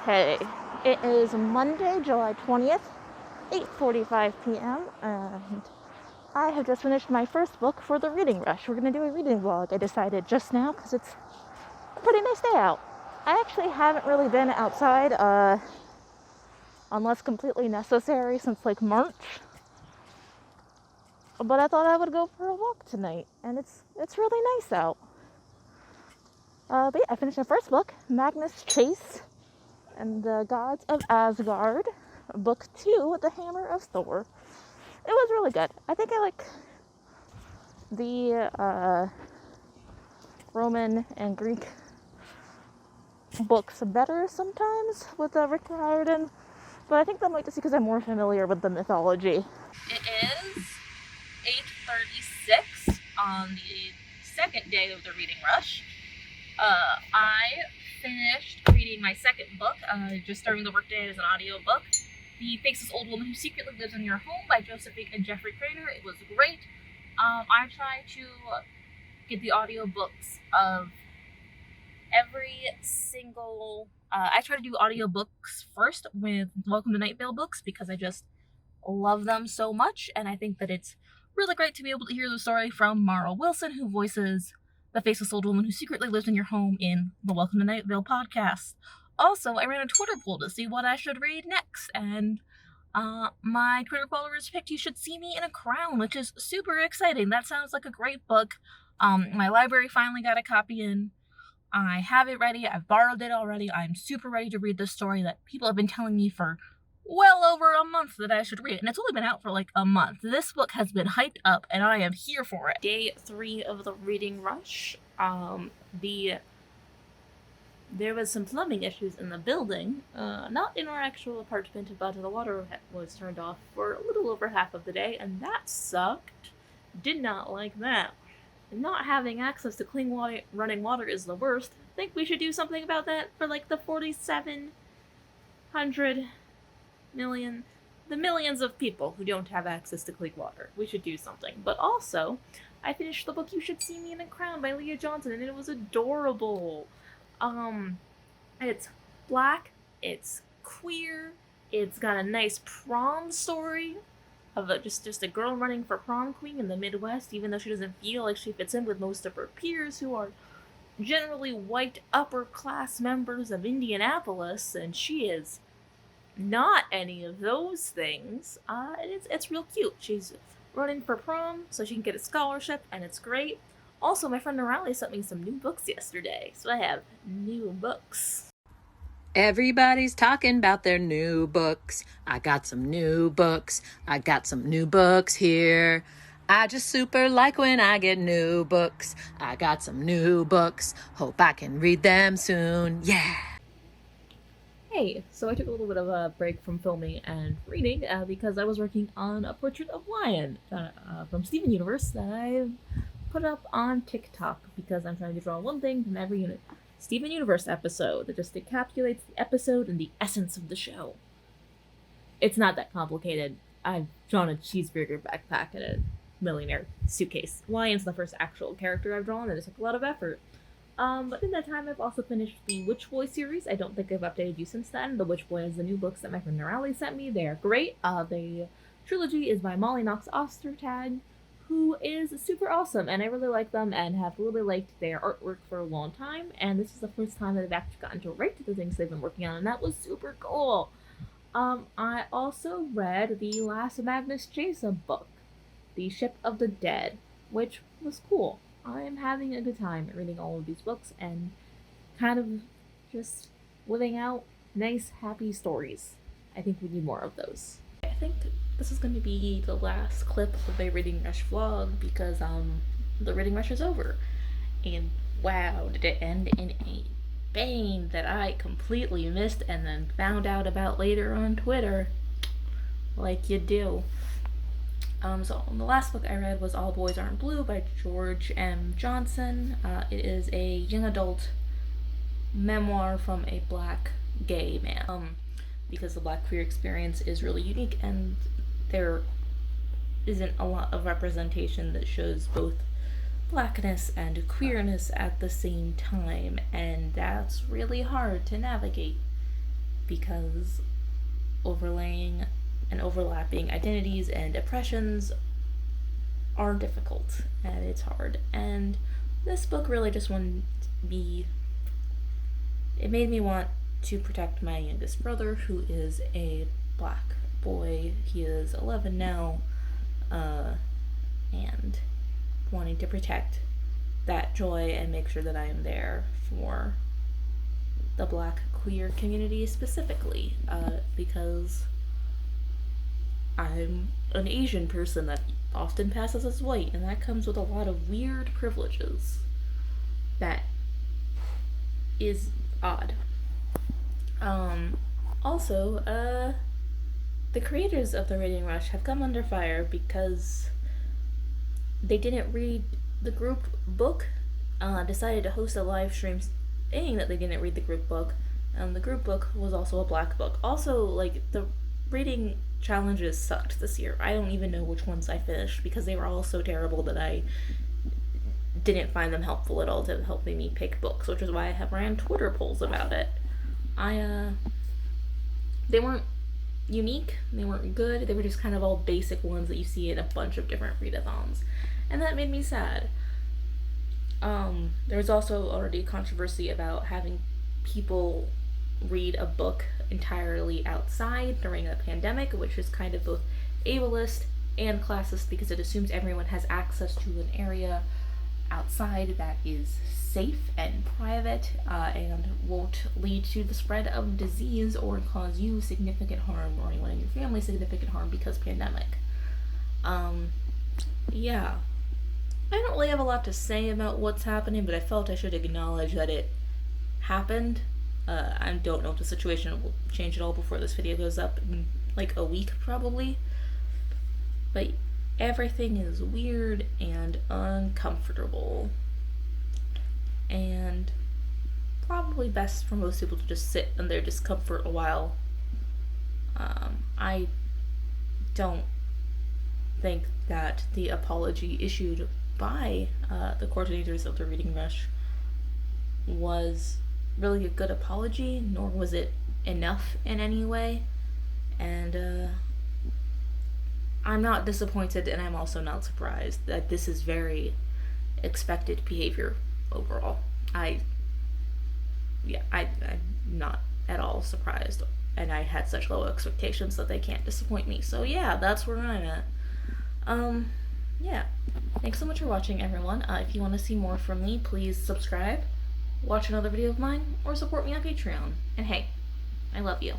Okay, it is Monday, July 20th, 8:45 p.m., and I have just finished my first book for the reading rush. We're going to do a reading vlog, I decided just now, because it's a pretty nice day out. I actually haven't really been outside, unless completely necessary, since like March. But I thought I would go for a walk tonight, and it's really nice out. But yeah, I finished my first book, Magnus Chase and the Gods of Asgard, book 2, The Hammer of Thor. It was really good. I think I like the Roman and Greek books better sometimes with Rick Riordan, but I think that might just because I'm more familiar with the mythology. It is 8:36 on the second day of the reading rush. I finished reading my second book, just starting the workday as an audiobook. The Faceless Old Woman Who Secretly Lives in Your Home by Joseph Behnke and Jeffrey Crater. It was great. I try to get the audiobooks of every single... I try to do audiobooks first with Welcome to Night Vale books because I just love them so much, and I think that it's really great to be able to hear the story from Mara Wilson, who voices the Faceless Old Woman Who Secretly Lives in Your Home in the Welcome to Night Vale podcast. Also, I ran a Twitter poll to see what I should read next, and my Twitter followers picked You Should See Me in a Crown, which is super exciting. That sounds like a great book. My library finally got a copy in. I have it ready. I've borrowed it already. I'm super ready to read this story that people have been telling me for well over a month that I should read it, and it's only been out for like a month. This book has been hyped up, and I am here for it. Day 3 of the reading rush. There was some plumbing issues in the building, not in our actual apartment, but the water was turned off for a little over half of the day, and that sucked. Did not like that. Not having access to clean water, running water is the worst. Think we should do something about that for like the 4,700 million, the millions of people who don't have access to clean water. We should do something. But also, I finished the book You Should See Me in a Crown by Leah Johnson, and it was adorable. It's black, it's queer, it's got a nice prom story of just a girl running for prom queen in the Midwest, even though she doesn't feel like she fits in with most of her peers, who are generally white upper-class members of Indianapolis, and she is not any of those things. It's real cute. She's running for prom so she can get a scholarship, and it's great. Also, my friend Nirali sent me some new books yesterday, so I have new books. Everybody's talking about their new books. I got some new books. I got some new books here. I just super like when I get new books. I got some new books. Hope I can read them soon. Yeah. Hey, so I took a little bit of a break from filming and reading because I was working on a portrait of Lion from Steven Universe that I put up on TikTok because I'm trying to draw one thing from every Steven Universe episode that just encapsulates the episode and the essence of the show. It's not that complicated. I've drawn a cheeseburger backpack and a millionaire suitcase. Lion's the first actual character I've drawn, and it took a lot of effort. But in that time, I've also finished the Witch Boy series. I don't think I've updated you since then. The Witch Boy is the new books that my friend Nirali sent me. They are great. The trilogy is by Molly Knox Ostertag, who is super awesome, and I really like them and have really liked their artwork for a long time, and this is the first time that I've actually gotten to write the things they've been working on, and that was super cool. I also read the last Magnus Chase book, The Ship of the Dead, which was cool. I am having a good time reading all of these books and kind of just living out nice, happy stories. I think we need more of those. I think this is going to be the last clip of a Reading Rush vlog because the Reading Rush is over. And wow, did it end in a bang that I completely missed and then found out about later on Twitter. Like you do. So the last book I read was All Boys Aren't Blue by George M. Johnson. It is a young adult memoir from a black gay man. Because the black queer experience is really unique and there isn't a lot of representation that shows both blackness and queerness at the same time, and that's really hard to navigate because overlaying and overlapping identities and oppressions are difficult and it's hard. And this book really just wanted me, it made me want to protect my youngest brother, who is a black boy. He is 11 now, and wanting to protect that joy and make sure that I am there for the black queer community specifically, because I'm an Asian person that often passes as white, and that comes with a lot of weird privileges that is odd. Also, the creators of the Reading Rush have come under fire because they didn't read the group book, decided to host a live stream saying that they didn't read the group book, and the group book was also a black book. Also, like, the reading challenges sucked this year. I don't even know which ones I finished because they were all so terrible that I didn't find them helpful at all to helping me pick books, which is why I have ran Twitter polls about it. They weren't unique, they weren't good, they were just kind of all basic ones that you see in a bunch of different readathons, and that made me sad. There was also already controversy about having people read a book entirely outside during a pandemic, which is kind of both ableist and classist because it assumes everyone has access to an area outside that is safe and private, and won't lead to the spread of disease or cause you significant harm or anyone in your family significant harm because pandemic. Yeah. I don't really have a lot to say about what's happening, but I felt I should acknowledge that it happened. I don't know if the situation will change at all before this video goes up in like a week probably. But everything is weird and uncomfortable. And probably best for most people to just sit in their discomfort a while. I don't think that the apology issued by the coordinators of the Reading Rush was really a good apology, nor was it enough in any way. And I'm not disappointed, and I'm also not surprised that this is very expected behavior overall. I'm not at all surprised, and I had such low expectations that they can't disappoint me. So yeah, that's where I'm at. Yeah. Thanks so much for watching, everyone. If you want to see more from me, please subscribe, watch another video of mine, or support me on Patreon. And hey, I love you.